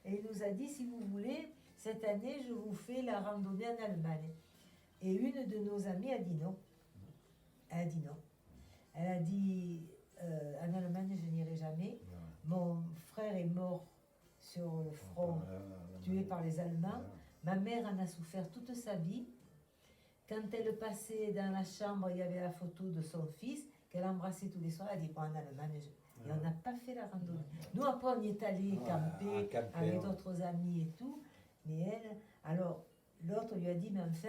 et il nous a dit, si vous voulez, cette année, je vous fais la randonnée en Allemagne. Et une de nos amies a dit non. Elle a dit non. Elle a dit, en Allemagne, je n'irai jamais. Voilà. Mon frère est mort sur le front, tué par les Allemands. Ma mère en a souffert toute sa vie. Quand elle passait dans la chambre, il y avait la photo de son fils qu'elle embrassait tous les soirs. Elle a dit, bon, en Allemagne, et on n'a pas fait la randonnée. Nous, après, on y est allé Ouais, camper camper, avec ouais. d'autres amis et tout. Mais elle, alors, l'autre lui a dit, mais enfin,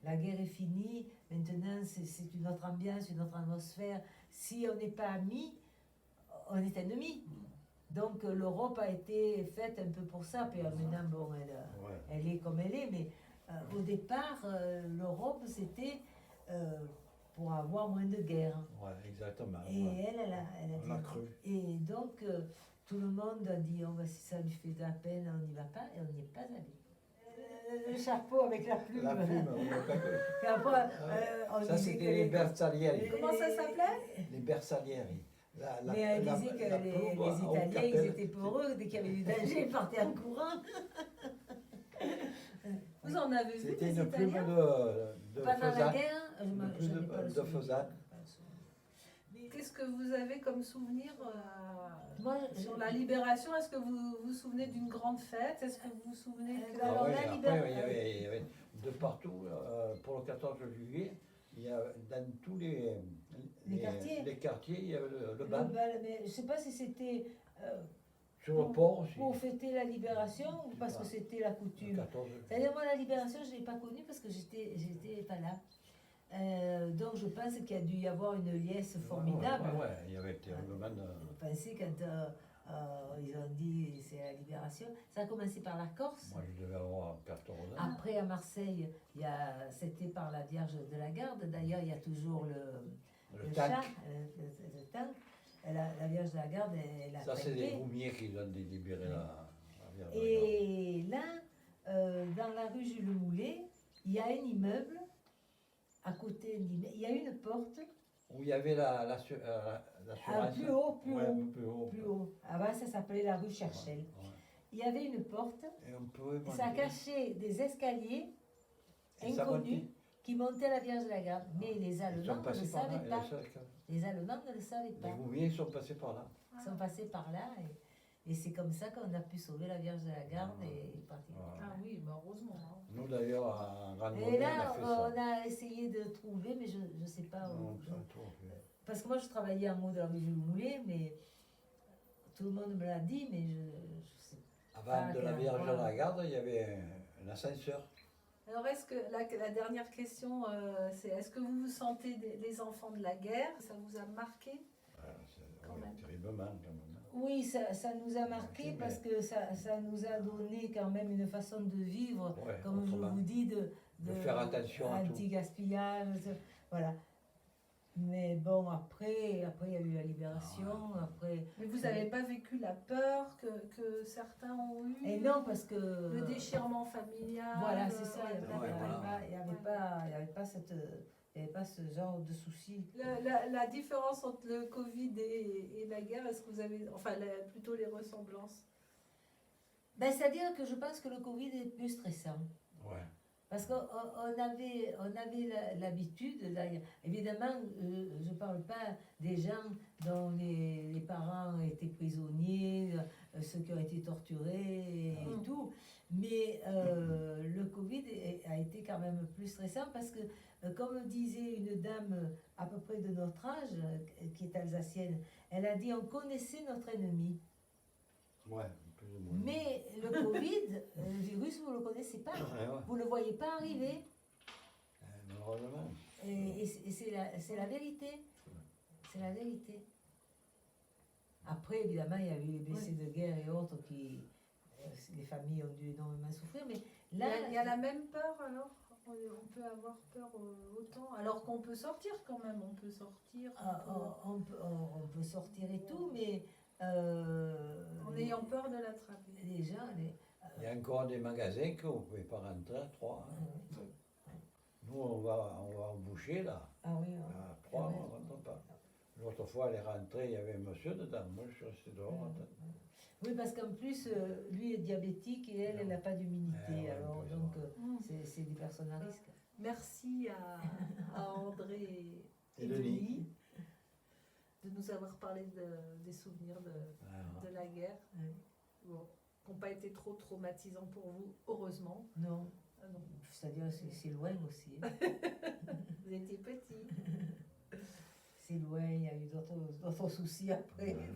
la guerre est finie. Maintenant, c'est une autre ambiance, une autre atmosphère. Si on n'est pas amis, on est ennemis. Donc, l'Europe a été faite un peu pour ça. Puis maintenant, bon, Ouais. elle est comme elle est, mais au départ, l'Europe, c'était pour avoir moins de guerre. Ouais, exactement. Et ouais. elle a On l'a dit. cru. Et donc, tout le monde a dit, si ça lui fait de la peine, on n'y va pas, et on n'y est pas allé. Le chapeau avec la plume. La plume, on l'a pas cru. Et après, on Ça, disait c'était que les Bersaglieri. Comment ça s'appelait? Les Bersaglieri. Mais elle disait que les Italiens, ils étaient peureux, dès qu'il y avait du danger, ils partaient en courant. Vous en avez vu C'était des une plume Italiens? de Pendant la faisane. guerre, Une plume j'en ai pas le de souvenir. faisane. Qu'est-ce que vous avez comme souvenir Moi, sur la libération? Est-ce que vous vous souvenez d'une grande fête? Est-ce que vous vous souvenez que... Alors, Ah oui, la après, libération- il y avait de partout, pour le 14 juillet, il y a dans tous les quartiers, il y avait le bal. Mais je ne sais pas si c'était Sur le port aussi. pour fêter la libération ou Je sais parce pas. que c'était la Le coutume. 14 C'est-à-dire, moi, la libération, je ne l'ai pas connue parce que j'étais pas là. Donc, je pense qu'il y a dû y avoir une liesse formidable. Ouais, il y avait terriblement de... Je pensais quand ils ont dit c'est la libération. Ça a commencé par la Corse. Moi, je devais avoir 14 ans. Après, à Marseille, c'était par la Vierge de la Garde. D'ailleurs, il y a toujours le Le chat, tank. le tank. La Vierge de la Garde, elle a Ça, c'est des traité. Roumiers qui ont délibéré la Vierge de la Garde. Et là, dans la rue Jules Moulet, il y a un immeuble. À côté, il y a une porte. Où il y avait l'assurance. Plus haut, plus Ouais, haut. plus haut. Plus haut. Avant, ça s'appelait la rue Cherchel. Ouais. Il y avait une porte. Et on pouvait Ça monter. cachait des escaliers Et ça inconnus montait. qui montaient à la Vierge de la Garde. Mais les Ils sont Allemands ne passés le par là. savaient et pas. Les Allemands ne le savaient Les pas. Roumiers sont passés par là. Ils sont passés par là et c'est comme ça qu'on a pu sauver la Vierge de la Garde et partir. Voilà. Ah oui, bah heureusement. hein. Nous, d'ailleurs, en randonnée, Et là, on a fait ça. on a essayé de trouver, mais je ne sais pas Non, où. ça, tout, on fait. Parce que moi, je travaillais en haut de la rue Jules Moulet, mais tout le monde me l'a dit, mais je sais pas. Avant de la Vierge de la Garde, il y avait un ascenseur. Alors, est-ce que la dernière question, c'est est-ce que vous vous sentez les enfants de la guerre? Ça vous a marqué? Quand même. Terriblement, quand même. Oui, ça nous a marqué Mais- parce que ça nous a donné quand même une façon de vivre, Ouais, comme je autrement. vous dis, De faire attention à tout. anti-gaspillage, voilà. Mais bon, après, il y a eu la libération, après... Mais vous n'avez pas vécu la peur que certains ont eue? Et non, parce que... Le déchirement familial? Voilà, c'est ça, il n'y ouais, avait pas ce genre de soucis. La différence entre le Covid et la guerre, est-ce que vous avez, enfin plutôt les ressemblances? Ben, c'est-à-dire que je pense que le Covid est plus stressant. Ouais. Parce qu'on avait l'habitude, d'ailleurs, évidemment, je ne parle pas des gens dont les parents étaient prisonniers, ceux qui ont été torturés et tout. Mais le Covid a été quand même plus stressant parce que, comme disait une dame à peu près de notre âge, qui est alsacienne, elle a dit on connaissait notre ennemi. Ouais, plus ou moins. Mais le Covid, le virus, vous ne le connaissez pas. Ouais, ouais. Vous ne le voyez pas arriver. Malheureusement. Et c'est la vérité. C'est la vérité. Après, évidemment, il y a eu les blessés de guerre et autres qui. Les familles ont dû énormément souffrir. Mais là. Il y a la même peur alors. On peut avoir peur autant. Alors qu'on peut sortir quand même. On peut sortir. On peut sortir et tout, mais. En ayant peur de l'attraper. Les gens. Il y a encore des magasins que vous ne pouvez pas rentrer à 3. Hein. Nous, on va au boucher là. Ah oui. À 3, on ne rentre pas. L'autre fois, elle est rentrée, il y avait un monsieur dedans. Moi, je suis resté dehors. Oui, parce qu'en plus, lui est diabétique et elle n'a pas d'humidité. Ouais, Alors, donc, c'est des personnes à risque. Merci à André et Et Denis de nous avoir parlé des souvenirs de la guerre. Bon, qui n'ont pas été trop traumatisants pour vous, heureusement. Non. Non. C'est-à-dire, c'est loin aussi. Vous étiez petit. C'est loin, il y a eu d'autres soucis après. Ouais.